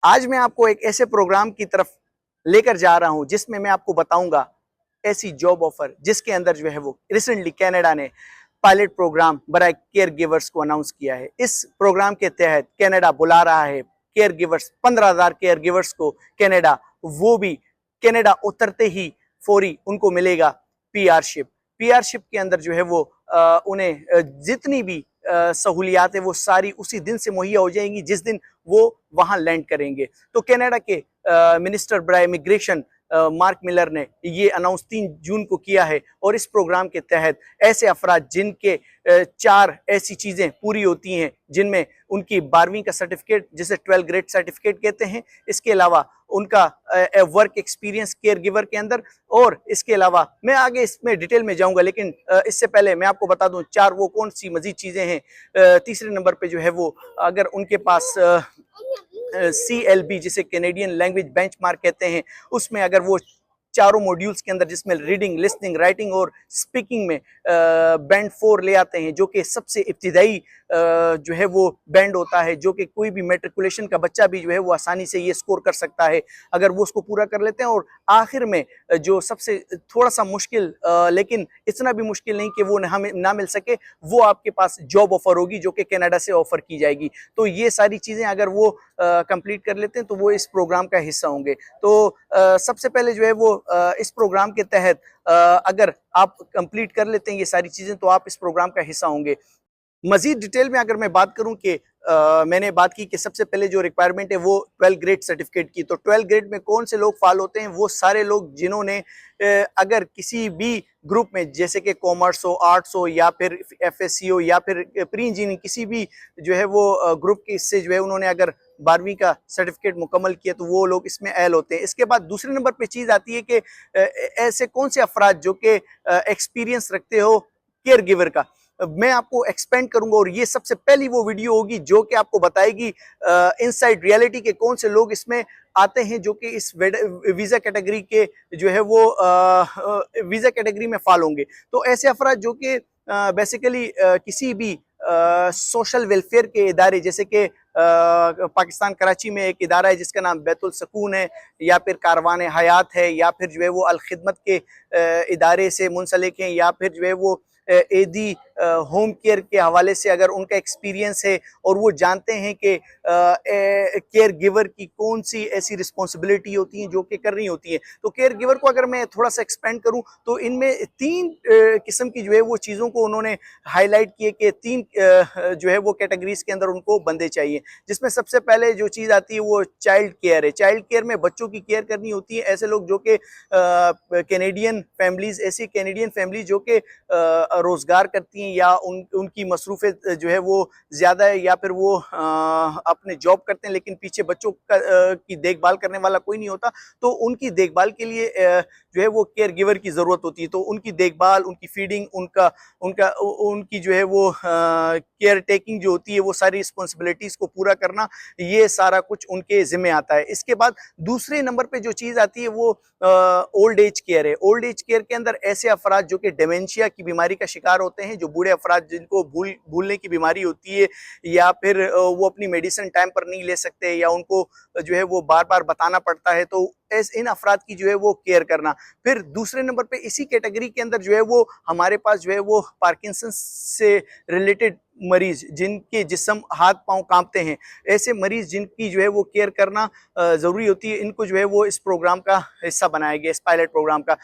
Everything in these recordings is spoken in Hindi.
आज मैं आपको एक ऐसे प्रोग्राम की तरफ लेकर जा रहा हूं जिसमें मैं आपको बताऊंगा ऐसी जॉब ऑफर जिसके अंदर जो है वो रिसेंटली कनाडा ने पायलट प्रोग्राम बराए केयर गिवर्स को अनाउंस किया है। इस प्रोग्राम के तहत कनाडा बुला रहा है केयर गिवर्स, 15,000 केयर गिवर्स को कनाडा, वो भी कनाडा उतरते ही फौरी उनको मिलेगा पीआरशिप। पीआरशिप के अंदर जो है वो उन्हें जितनी भी सहूलियात है वो सारी उसी दिन से मुहैया हो जाएंगी जिस दिन वो वहां लैंड करेंगे। तो कनाडा के मिनिस्टर बराए इमिग्रेशन मार्क मिलर ने ये अनाउंस 3 जून को किया है और इस प्रोग्राम के तहत ऐसे अफराद जिनके 4 ऐसी चीजें पूरी होती हैं जिनमें उनकी 12वीं का सर्टिफिकेट, जिसे 12 ग्रेड सर्टिफिकेट कहते हैं, इसके अलावा उनका वर्क एक्सपीरियंस केयर गिवर के अंदर, और इसके अलावा मैं आगे इसमें डिटेल में जाऊंगा, लेकिन इससे पहले मैं आपको बता दूं 4 वो कौन सी मजीद चीजें हैं। तीसरे नंबर पे जो है वो अगर उनके पास CLB जिसे कैनेडियन लैंग्वेज बेंचमार्क कहते हैं, उसमें अगर वो चारों मॉड्यूल्स के अंदर जिसमें रीडिंग, लिसनिंग, राइटिंग और स्पीकिंग में बैंड 4 ले आते हैं, जो कि सबसे इब्तिदाई जो है वो बैंड होता है, जो कि कोई भी मेट्रिकुलेशन का बच्चा भी जो है वो आसानी से ये स्कोर कर सकता है अगर वो उसको पूरा कर लेते हैं। और आखिर में जो सबसे थोड़ा सा मुश्किल, लेकिन इतना भी मुश्किल नहीं कि वो हमें ना मिल सके, वो आपके पास जॉब ऑफर होगी जो कि कनाडा से ऑफर की जाएगी। तो ये सारी चीजें अगर वो कंप्लीट कर लेते हैं तो वो इस प्रोग्राम का हिस्सा होंगे। तो सबसे पहले जो है वो इस प्रोग्राम के तहत अगर आप कंप्लीट कर लेते हैं ये सारी चीजें तो आप इस प्रोग्राम का हिस्सा होंगे। मजीद डिटेल में अगर मैं बात करूं कि मैंने बात की कि सबसे पहले जो रिक्वायरमेंट है वो 12 ग्रेड सर्टिफिकेट की। तो 12 ग्रेड में कौन से लोग फाल होते हैं? वो सारे लोग जिन्होंने अगर किसी भी ग्रुप में, जैसे कि कॉमर्स हो, आर्ट्स हो, या फिर FSC हो, या फिर प्री इंजीनियरिंग, किसी भी जो है वो ग्रुप के इससे जो है उन्होंने अगर 12वीं का सर्टिफिकेट मुकम्मल किया तो वो लोग इसमें एल होते हैं। इसके बाद दूसरे नंबर पे चीज आती है कि ऐसे कौन से अफराद जो कि एक्सपीरियंस रखते हो केयर गिवर का। मैं आपको एक्सपेंड करूंगा और ये सबसे पहली वो वीडियो होगी जो कि आपको बताएगी इनसाइड रियलिटी के कौन से लोग इसमें आते हैं जो कि इस वीजा कैटेगरी के जो है वो वीजा कैटेगरी में फॉल होंगे। तो ऐसे अफराद जो कि बेसिकली किसी भी सोशल वेलफेयर के इदारे, जैसे कि पाकिस्तान कराची में एक इदारा है जिसका नाम बैतुल सकून है, या फिर कारवान हयात है, या फिर जो है वो अल खिदमत के इदारे से मुंसलिक हैं, या फिर जो है वो एदी होम केयर के हवाले से अगर उनका एक्सपीरियंस है और वो जानते हैं कि केयर गिवर की कौन सी ऐसी रिस्पॉन्सिबिलिटी होती हैं जो कि करनी होती है। तो केयर गिवर को अगर मैं थोड़ा सा एक्सपेंड करूं तो इनमें 3 किस्म की जो है वो चीज़ों को उन्होंने हाईलाइट किए कि 3 जो है वो कैटेगरीज के अंदर उनको बंदे चाहिए, जिसमें सबसे पहले जो चीज़ आती है वो चाइल्ड केयर है। चाइल्ड केयर में बच्चों की केयर करनी होती है। ऐसे लोग जो कि कैनेडियन फैमिलीज, ऐसी कैनेडियन फैमिली जो कि रोजगार करती हैं या उनकी मसरूफियत जो है वो ज्यादा है, या फिर वो अपने जॉब करते हैं लेकिन पीछे बच्चों की देखभाल करने वाला कोई नहीं होता, तो उनकी देखभाल के लिए जो है वो केयर गिवर की जरूरत होती है। तो उनकी देखभाल, उनकी फीडिंग, उनका उनका उनकी जो है वो केयर टेकिंग जो होती है, वो सारी रिस्पॉन्सिबिलिटीज को पूरा करना, ये सारा कुछ उनके जिम्मे आता है। इसके बाद दूसरे नंबर पे जो चीज आती है वो ओल्ड एज केयर है। ओल्ड एज केयर के अंदर ऐसे अफराद जो कि डेमेंशिया की बीमारी का शिकार होते हैं, जो बूढ़े अफराद जिनको भूलने की बीमारी होती है, या फिर वो अपनी मेडिसिन टाइम पर नहीं ले सकते, या उनको जो है वो बार बार बताना पड़ता है, तो इन अफराद की जो है वो केयर करना। फिर दूसरे नंबर पे इसी कैटेगरी के अंदर जो है वो हमारे पास जो है वो पार्किंसन से रिलेटेड मरीज, जिनके जिस्म हाथ पांव कांपते हैं, ऐसे मरीज जिनकी जो है वो केयर करना जरूरी होती है, इनको जो है वो इस प्रोग्राम का हिस्सा बनाया गया, इस पायलट प्रोग्राम का।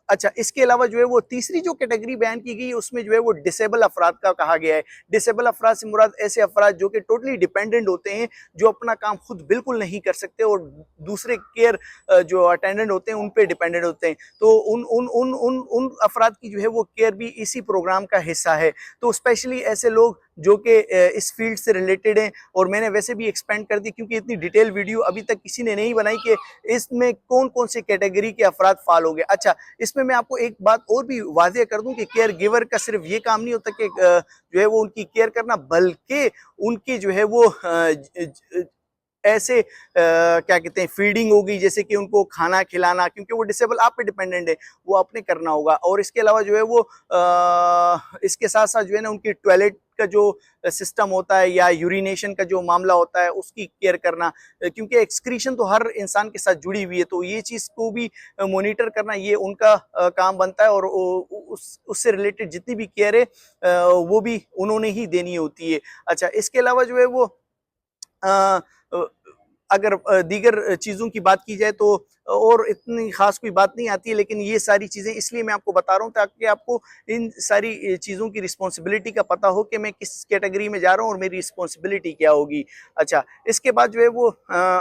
अच्छा, इसके अलावा जो है वो तीसरी जो कैटेगरी बयान की गई उसमें जो है वो डिसेबल अफराद का कहा गया है। डिसेबल अफराद से मुराद ऐसे अफराद जो कि टोटली डिपेंडेंट होते हैं, जो अपना काम खुद बिल्कुल नहीं कर सकते और दूसरे केयर जो अटेंडेंट होते हैं उन पे डिपेंडेंट होते हैं। तो उन उन उन उन उन अफराद की जो है वो केयर भी इसी प्रोग्राम का हिस्सा है। तो स्पेशली ऐसे लोग जो कि इस फील्ड से रिलेटेड हैं, और मैंने वैसे भी एक्सपेंड कर दी क्योंकि इतनी डिटेल वीडियो अभी तक किसी ने नहीं बनाई कि इसमें कौन कौन से कैटेगरी के अफराद फाल होंगे। अच्छा, इसमें मैं आपको एक बात और भी वाज़ेह कर दूं कि केयर गिवर का सिर्फ ये काम नहीं होता कि जो है वो उनकी केयर करना, बल्कि उनकी जो है वो ऐसे क्या कहते हैं, फीडिंग होगी, जैसे कि उनको खाना खिलाना, क्योंकि वो डिसेबल आप पे डिपेंडेंट है, वो आपने करना होगा। और इसके अलावा जो है वो इसके साथ साथ जो है ना उनकी टॉयलेट का जो सिस्टम होता है या यूरिनेशन का जो मामला होता है उसकी केयर करना, क्योंकि एक्सक्रीशन तो हर इंसान के साथ जुड़ी हुई है, तो ये चीज़ को भी मॉनिटर करना ये उनका काम बनता है, और उससे रिलेटेड जितनी भी केयर है वो भी उन्होंने ही देनी होती है। अच्छा, इसके अलावा जो है वो अ, अगर दीगर चीज़ों की बात की जाए तो और इतनी ख़ास कोई बात नहीं आती है, लेकिन ये सारी चीज़ें इसलिए मैं आपको बता रहा हूँ ताकि आपको इन सारी चीज़ों की रिस्पॉन्सिबिलिटी का पता हो कि मैं किस कैटेगरी में जा रहा हूँ और मेरी रिस्पॉन्सिबिलिटी क्या होगी। अच्छा, इसके बाद जो है वो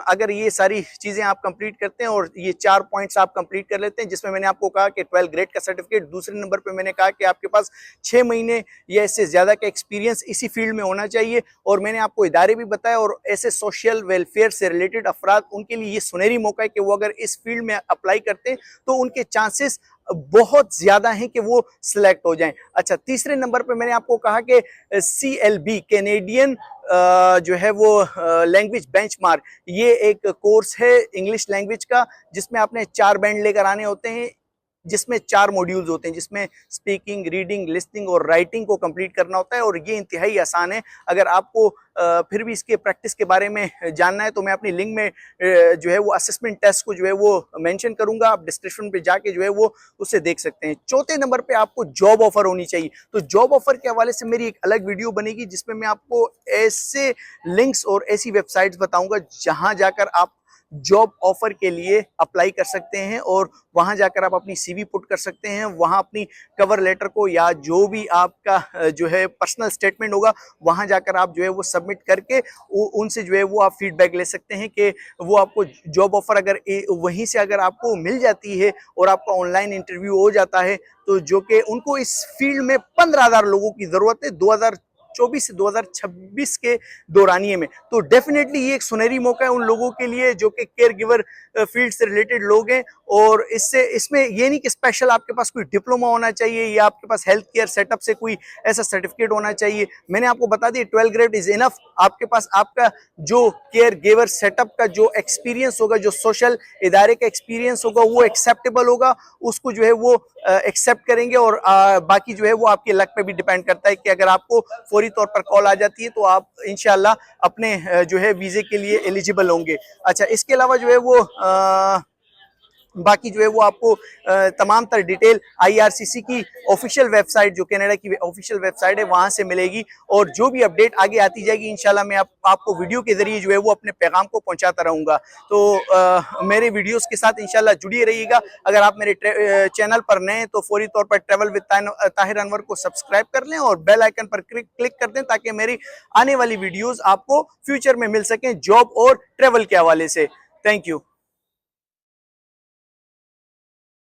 अगर ये सारी चीज़ें आप कंप्लीट करते हैं और ये 4 पॉइंट्स आप कंप्लीट कर लेते हैं, जिसमें मैंने आपको कहा कि 12th ग्रेड का सर्टिफिकेट, दूसरे नंबर पे मैंने कहा कि आपके पास 6 महीने या इससे ज़्यादा का एक्सपीरियंस इसी फील्ड में होना चाहिए, और मैंने आपको इदारे भी बताए, और ऐसे सोशल वेलफेयर से रिलेटेड अफराद उनके लिए ये सुनहरी मौका है कि वो अगर इस फील्ड में अप्लाई करते हैं तो उनके चांसेस बहुत ज्यादा हैं कि वो सिलेक्ट हो जाएं। अच्छा, तीसरे नंबर पे मैंने आपको कहा कि CLB कैनेडियन जो है वो लैंग्वेज बेंचमार्क, ये एक कोर्स है इंग्लिश लैंग्वेज का, जिसमें आपने 4 बैंड लेकर आने होते हैं, जिसमें 4 मॉड्यूल्स होते हैं, जिसमें स्पीकिंग, रीडिंग, लिसनिंग और राइटिंग को कंप्लीट करना होता है, और ये इंतहाई आसान है। अगर आपको फिर भी इसके प्रैक्टिस के बारे में जानना है तो मैं अपनी लिंक में जो है वो असेसमेंट टेस्ट को जो है वो मेंशन करूंगा, आप डिस्क्रिप्शन पे जाके जो है वो उससे देख सकते हैं। चौथे नंबर पे आपको जॉब ऑफर होनी चाहिए, तो जॉब ऑफर के हवाले से मेरी एक अलग वीडियो बनेगी जिसमें मैं आपको ऐसे लिंक्स और ऐसी वेबसाइट्स बताऊंगा जहां जाकर आप जॉब ऑफर के लिए अप्लाई कर सकते हैं, और वहां जाकर आप अपनी CV पुट कर सकते हैं, वहां अपनी कवर लेटर को या जो भी आपका जो है पर्सनल स्टेटमेंट होगा वहां जाकर आप जो है वो सबमिट करके उनसे जो है वो आप फीडबैक ले सकते हैं कि वो आपको जॉब ऑफर अगर वहीं से अगर आपको मिल जाती है और आपका ऑनलाइन इंटरव्यू हो जाता है, तो जो कि उनको इस फील्ड में 15,000 लोगों की जरूरत है 2024 से 2026 के दौरानिए में, तो डेफिनेटली ये एक सुनहरी मौका है उन लोगों के लिए जो कि केयर गिवर फील्ड से रिलेटेड लोग हैं। और इसमें ये नहीं कि स्पेशल आपके पास कोई डिप्लोमा होना चाहिए या आपके पास हेल्थ केयर सेटअप से कोई ऐसा सर्टिफिकेट होना चाहिए। मैंने आपको बता दिया 12 ग्रेड इज इनफ, आपके पास आपका जो केयर गिवर सेटअप का जो एक्सपीरियंस होगा, जो सोशल इदारे का एक्सपीरियंस होगा, वो एक्सेप्टेबल होगा, उसको जो है वो एक्सेप्ट करेंगे, और बाकी जो है वो आपके लक पे भी डिपेंड करता है कि अगर आपको फौरी तौर पर कॉल आ जाती है तो आप इंशाल्लाह अपने जो है वीजे के लिए एलिजिबल होंगे। अच्छा, इसके अलावा जो है वो बाकी जो है वो आपको तमाम तर डिटेल IRCC की ऑफिशियल वेबसाइट, जो कनाडा की ऑफिशियल वेबसाइट है, वहां से मिलेगी, और जो भी अपडेट आगे आती जाएगी इंशाल्लाह मैं आपको वीडियो के जरिए जो है वो अपने पैगाम को पहुंचाता रहूंगा। तो मेरे वीडियोस के साथ इंशाल्लाह जुड़िए रहिएगा। अगर आप मेरे चैनल पर नए हैं तो फौरी तौर पर ट्रैवल विद ताहिर अनवर को सब्सक्राइब कर लें और बेल आइकन पर क्लिक कर दें ताकि मेरी आने वाली वीडियोज आपको फ्यूचर में मिल सकें जॉब और ट्रैवल के हवाले से। Thank you.